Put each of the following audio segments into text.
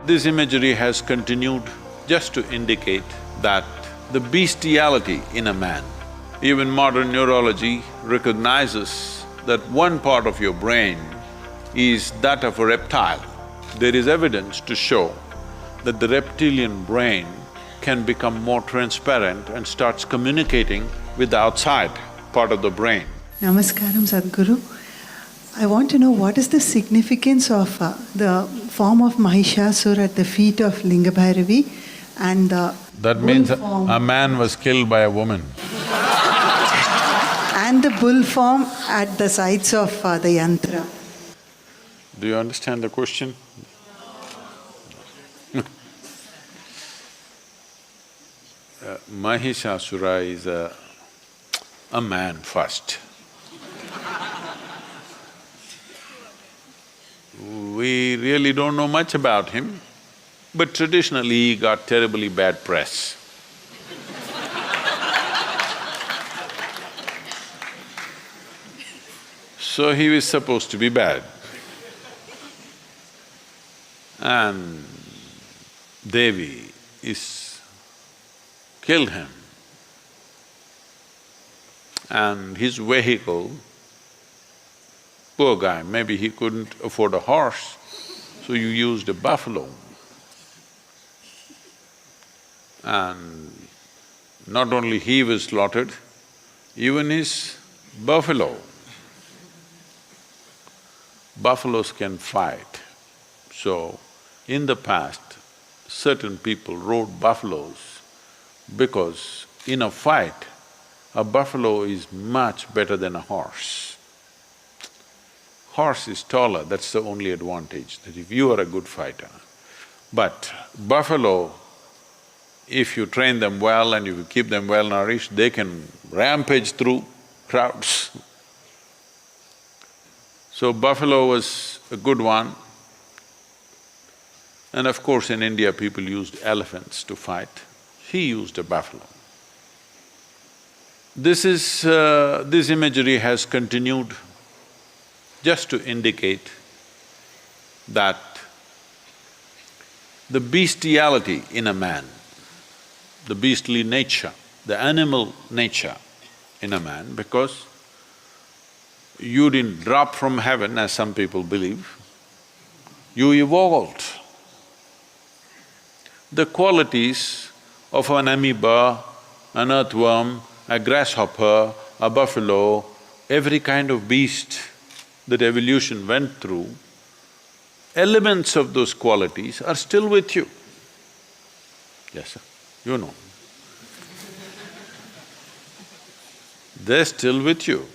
This imagery has continued just to indicate that the beastality in a man. Even modern neurology recognizes that one part of your brain is that of a reptile. There is evidence to show that the reptilian brain can become more transparent and starts communicating with the outside part of the brain. Namaskaram, Sadhguru. I want to know what is the significance of the form of Mahishasura at the feet of Linga Bhairavi and the That means a man was killed by a woman. and the bull form at the sides of the yantra. Do you understand the question? Mahishasura is a man first. We really don't know much about him, but traditionally he got terribly bad press. So he was supposed to be bad. And Devi killed him. And his vehicle, poor guy, maybe he couldn't afford a horse, so you used a buffalo. And not only he was slaughtered, even his buffalo. Buffaloes can fight. So, in the past, certain people rode buffaloes because in a fight, a buffalo is much better than a horse. Horse is taller, that's the only advantage, that if you are a good fighter. But buffalo, if you train them well and if you keep them well nourished, they can rampage through crowds. So buffalo was a good one. And of course in India people used elephants to fight. He used a buffalo. This imagery has continued just to indicate that the beastality in a man, the beastly nature, the animal nature in a man, because you didn't drop from heaven as some people believe, you evolved. The qualities of an amoeba, an earthworm, a grasshopper, a buffalo, every kind of beast that evolution went through, elements of those qualities are still with you. Yes, sir, you know. They're still with you.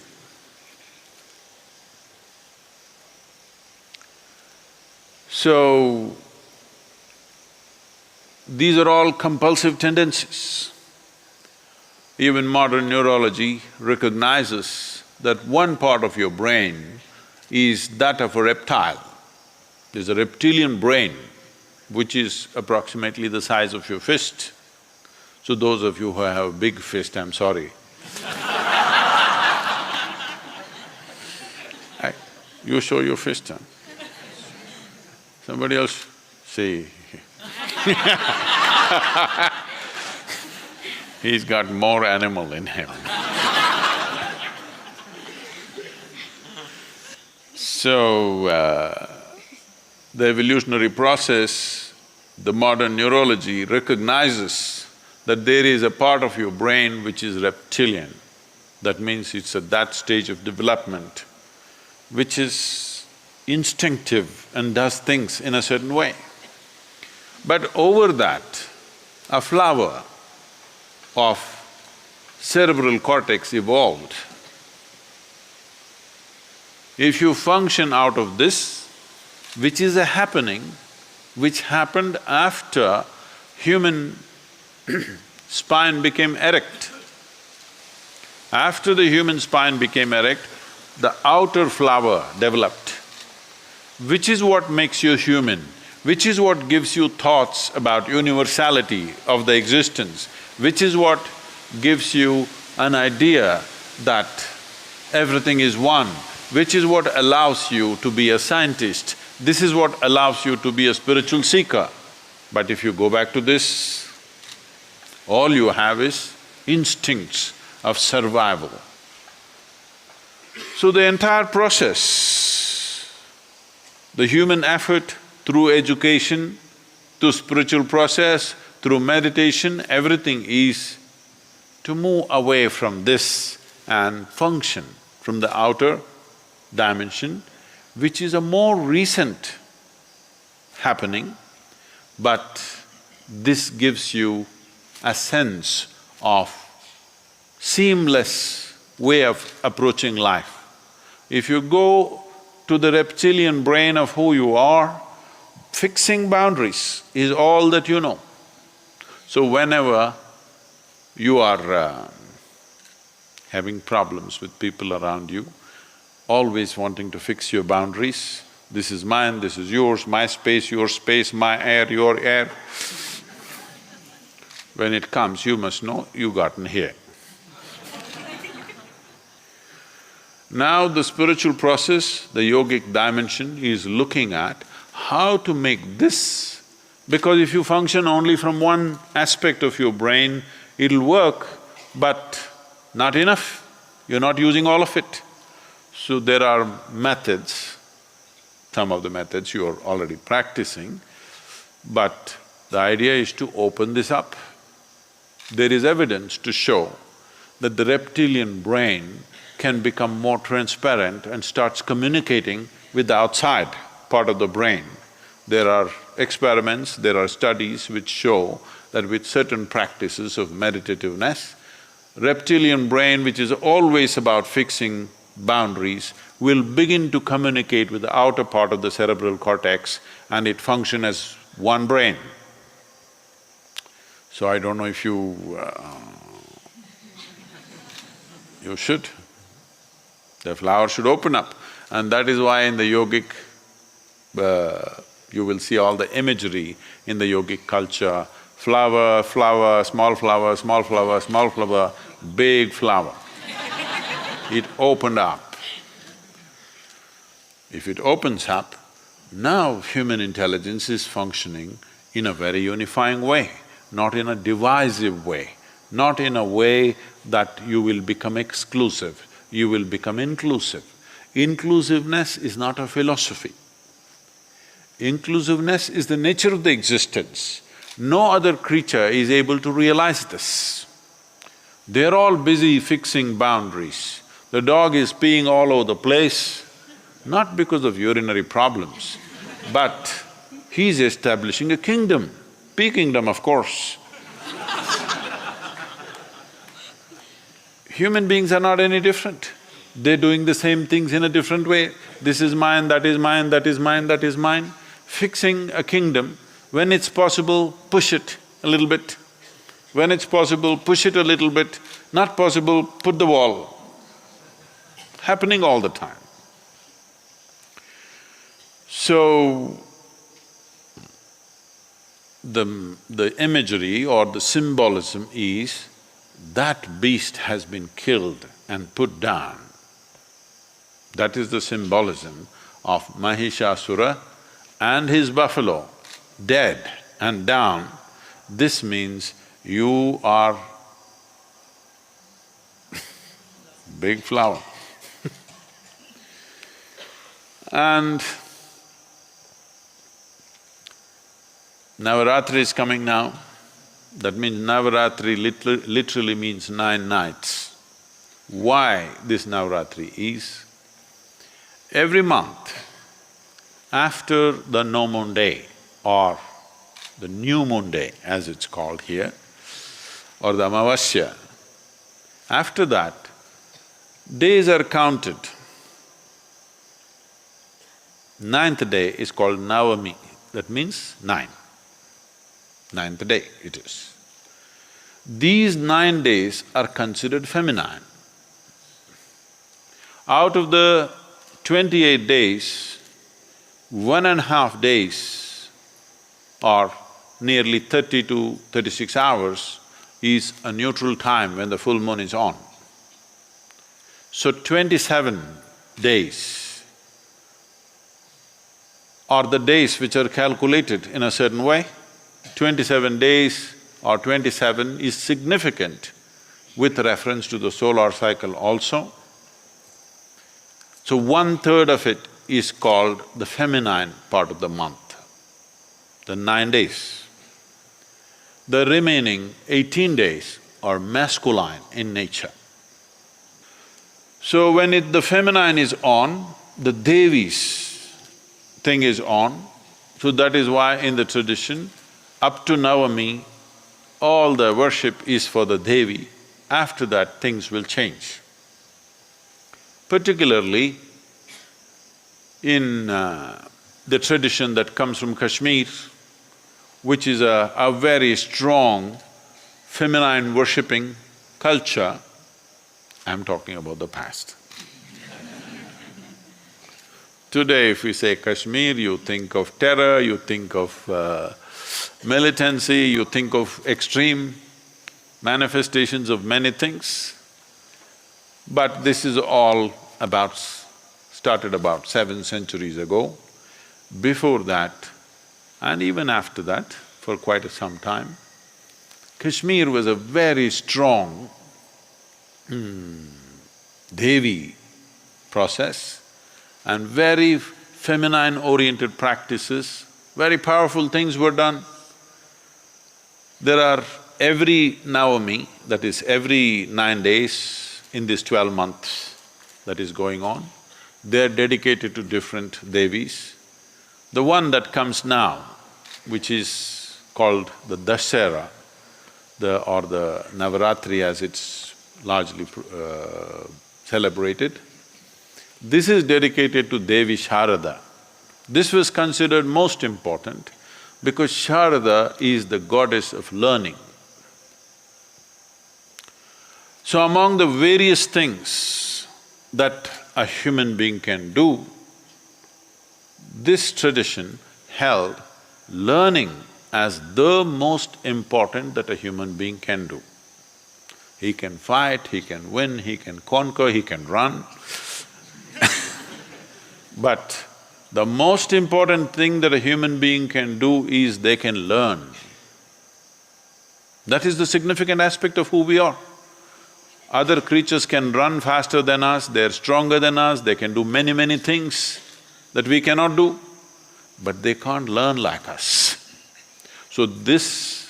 So, these are all compulsive tendencies. Even modern neurology recognizes that one part of your brain is that of a reptile. There's a reptilian brain which is approximately the size of your fist. So those of you who have a big fist, I'm sorry. You show your fist, huh? Somebody else, see. He's got more animal in him. So, the evolutionary process, the modern neurology recognizes that there is a part of your brain which is reptilian. That means it's at that stage of development, which is instinctive and does things in a certain way. But over that, a flower of cerebral cortex evolved. If you function out of this, which is a happening, which happened after human spine became erect. After the human spine became erect, the outer flower developed, which is what makes you human, which is what gives you thoughts about universality of the existence, which is what gives you an idea that everything is one, which is what allows you to be a scientist. This is what allows you to be a spiritual seeker. But if you go back to this, all you have is instincts of survival. So the entire process, the human effort through education, through spiritual process, through meditation, everything is to move away from this and function from the outer dimension, which is a more recent happening, but this gives you a sense of seamless way of approaching life. If you go to the reptilian brain of who you are, fixing boundaries is all that you know. So whenever you are having problems with people around you, always wanting to fix your boundaries, this is mine, this is yours, my space, your space, my air, your air. When it comes, you must know you gotten here. Now the spiritual process, the yogic dimension is looking at how to make this, because if you function only from one aspect of your brain, it'll work, but not enough, you're not using all of it. So there are methods, some of the methods you're already practicing, but the idea is to open this up. There is evidence to show that the reptilian brain can become more transparent and starts communicating with the outside part of the brain. There are experiments, there are studies which show that with certain practices of meditativeness, reptilian brain, which is always about fixing boundaries, will begin to communicate with the outer part of the cerebral cortex and it function as one brain. So I don't know if you should. The flower should open up, and that is why in the yogic, you will see all the imagery in the yogic culture, flower, flower, small flower, small flower, small flower, big flower. It opened up. If it opens up, now human intelligence is functioning in a very unifying way, not in a divisive way, not in a way that you will become exclusive, you will become inclusive. Inclusiveness is not a philosophy. Inclusiveness is the nature of the existence. No other creature is able to realize this. They're all busy fixing boundaries. The dog is peeing all over the place, not because of urinary problems, but he's establishing a kingdom, pea kingdom, of course. Human beings are not any different. They're doing the same things in a different way. This is mine, that is mine, that is mine, that is mine. Fixing a kingdom, when it's possible, push it a little bit. When it's possible, push it a little bit. Not possible, put the wall. Happening all the time. So, the imagery or the symbolism is that beast has been killed and put down. That is the symbolism of Mahishasura and his buffalo, dead and down. This means you are big flower. And Navaratri is coming now. That means Navaratri literally means 9 nights. Why this Navaratri is? Every month, after the no moon day or the new moon day as it's called here, or the Amavasya, after that, days are counted. 9th day is called Navami, that means 9. 9th day it is. These 9 days are considered feminine. Out of the 28 days, 1.5 days or nearly 30 to 36 hours is a neutral time when the full moon is on. So 27 days are the days which are calculated in a certain way. 27 days or 27 is significant with reference to the solar cycle also. So 1/3 of it is called the feminine part of the month, the 9 days. The remaining 18 days are masculine in nature. So when the feminine is on, the Devi's thing is on, so that is why in the tradition, up to Navami, all the worship is for the Devi. After that, things will change. Particularly in the tradition that comes from Kashmir, which is a very strong feminine worshipping culture, I'm talking about the past. Today if we say Kashmir, you think of terror, you think of militancy, you think of extreme manifestations of many things. But this is all started about 7 centuries ago. Before that, and even after that, for quite some time, Kashmir was a very strong Devi process and very feminine-oriented practices, very powerful things were done. There are every Navami, that is every 9 days in this 12 months that is going on, they're dedicated to different Devis. The one that comes now, which is called the Dasara, or the Navaratri as it's largely celebrated, this is dedicated to Devi Sharada. This was considered most important because Sharada is the goddess of learning. So among the various things that a human being can do, this tradition held learning as the most important that a human being can do. He can fight, he can win, he can conquer, he can run. But the most important thing that a human being can do is they can learn. That is the significant aspect of who we are. Other creatures can run faster than us, they're stronger than us, they can do many things that we cannot do, but they can't learn like us. So this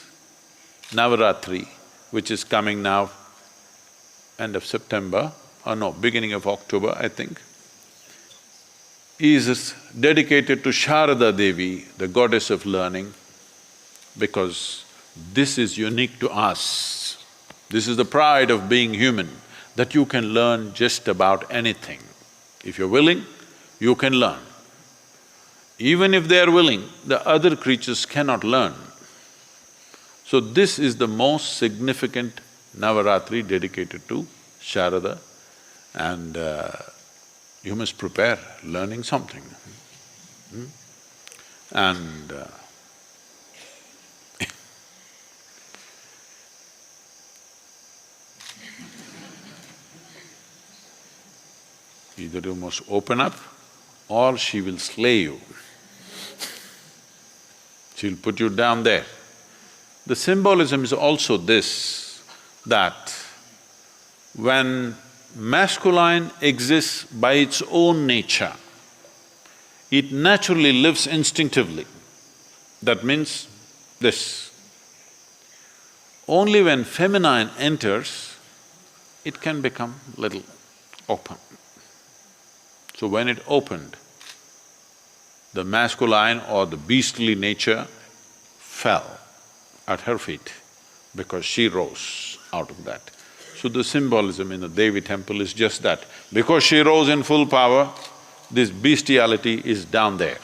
Navaratri, which is coming now, end of September, or no, beginning of October, I think, is dedicated to Sharada Devi, the goddess of learning, because this is unique to us. This is the pride of being human, that you can learn just about anything. If you're willing, you can learn. Even if they are willing, the other creatures cannot learn. So this is the most significant Navaratri dedicated to Sharada, and you must prepare learning something. And either you must open up or she will slay you. She'll put you down there. The symbolism is also this, that when masculine exists by its own nature, it naturally lives instinctively. That means this. Only when feminine enters, it can become little open. So when it opened, the masculine or the beastly nature fell at her feet because she rose out of that. So the symbolism in the Devi temple is just that. Because she rose in full power, this bestiality is down there.